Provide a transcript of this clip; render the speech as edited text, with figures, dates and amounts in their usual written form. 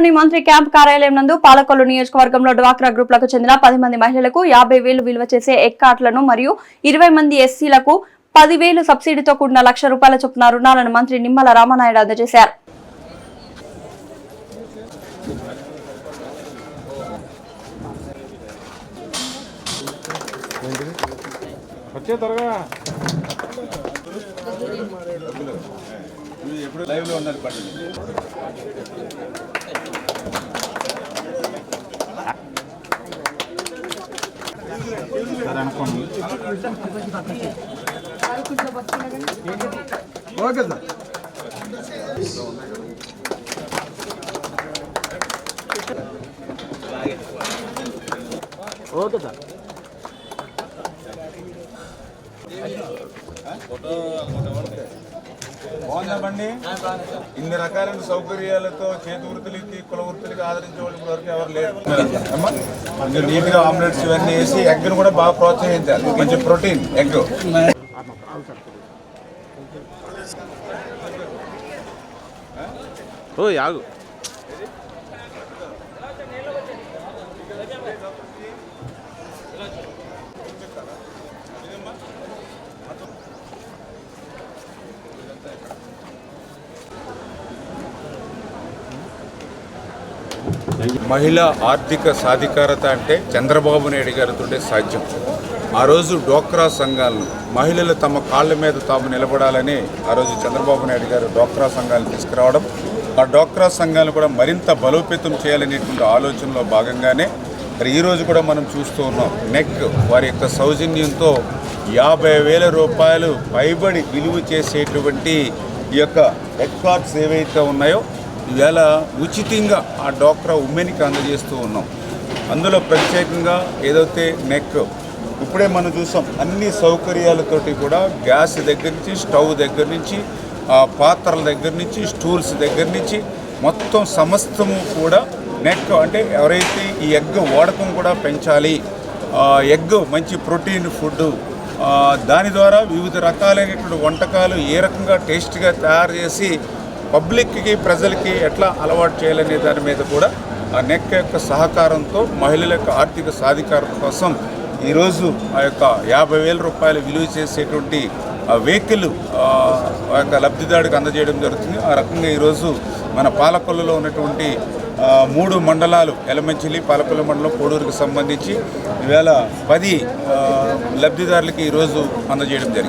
పట్టణంలోని మంత్రి క్యాంప్ కార్యాలయం నందు పాలకొల్లు నియోజకవర్గంలో డ్వాక్రా గ్రూపులకు చెందిన 10 మంది మహిళలకు 50,000 విలువ చేసే ఎగ్ కార్డులను మరియు 20 మంది ఎస్సీలకు 10,000 సబ్సిడీతో కూడిన ₹1,00,000 చొప్పున రుణాలను మంత్రి నిమ్మల రామనాయుడు అందజేశారు. ఎప్పుడు లైవ్ లో ఉన్నది పట్టింది. Okay sir. Okay sir. బాగుందామండి. ఇన్ని రకాలైన సౌకర్యాలతో చేతి వృత్తులకి కుల వృత్తులకి ఆదరించే వాళ్ళు వరకు ఎవరు లేరు. మీరు నీట్గా ఆమ్లెట్స్ ఇవన్నీ వేసి ఎగ్ను కూడా బాగా ప్రోత్సహించాలి. మంచి ప్రోటీన్ ఎగ్. ఓ యాగు మహిళా ఆర్థిక సాధికారత అంటే చంద్రబాబు నాయుడు గారితో సాధ్యం. ఆ రోజు డ్వాక్రా సంఘాలను మహిళలు తమ కాళ్ళ మీద తాము నిలబడాలని ఆ రోజు చంద్రబాబు నాయుడు గారు డ్వాక్రా సంఘాలను తీసుకురావడం, ఆ డ్వాక్రా సంఘాలను కూడా మరింత బలోపేతం చేయాలనేటువంటి ఆలోచనలో భాగంగానే మరి ఈరోజు కూడా మనం చూస్తూ ఉన్నాం. నెక్ వారి యొక్క సౌజన్యంతో ₹50,000 పైబడి విలువ చేసేటువంటి ఈ యొక్క ఎగ్ కార్డ్స్ ఏవైతే ఉన్నాయో ఈవేళ ఉచితంగా ఆ డ్వాక్రా ఉమెన్కి అందజేస్తూ ఉన్నాం. అందులో ప్రత్యేకంగా ఏదైతే నెక్ ఇప్పుడే మనం చూసాం అన్ని సౌకర్యాలతోటి కూడా గ్యాస్ దగ్గర నుంచి, స్టవ్ దగ్గర నుంచి, పాత్రల దగ్గర నుంచి, స్టూల్స్ దగ్గర నుంచి మొత్తం సమస్తము కూడా నెక్ అంటే ఎవరైతే ఈ ఎగ్ వాడకం కూడా పెంచాలి, ఎగ్ మంచి ప్రోటీన్ ఫుడ్, దాని ద్వారా వివిధ రకాలైనటువంటి వంటకాలు ఏ రకంగా టేస్ట్గా తయారు చేసి పబ్లిక్కి ప్రజలకి ఎట్లా అలవాటు చేయాలనే దాని మీద కూడా ఆ నెక్ యొక్క సహకారంతో మహిళల యొక్క ఆర్థిక సాధికారత కోసం ఈరోజు ఆ యొక్క ₹50,000 విలువ చేసేటువంటి వెహికల్ ఆ యొక్క లబ్ధిదారుడికి అందజేయడం జరుగుతుంది. ఆ రకంగా ఈరోజు మన పాలకొల్లులో ఉన్నటువంటి 3 మండలాలు ఎలమంచిలి, పాలకొల్లు మండలం, కోడూరుకు సంబంధించి ఈవేళ 10 లబ్ధిదారులకి ఈరోజు అందజేయడం జరిగింది.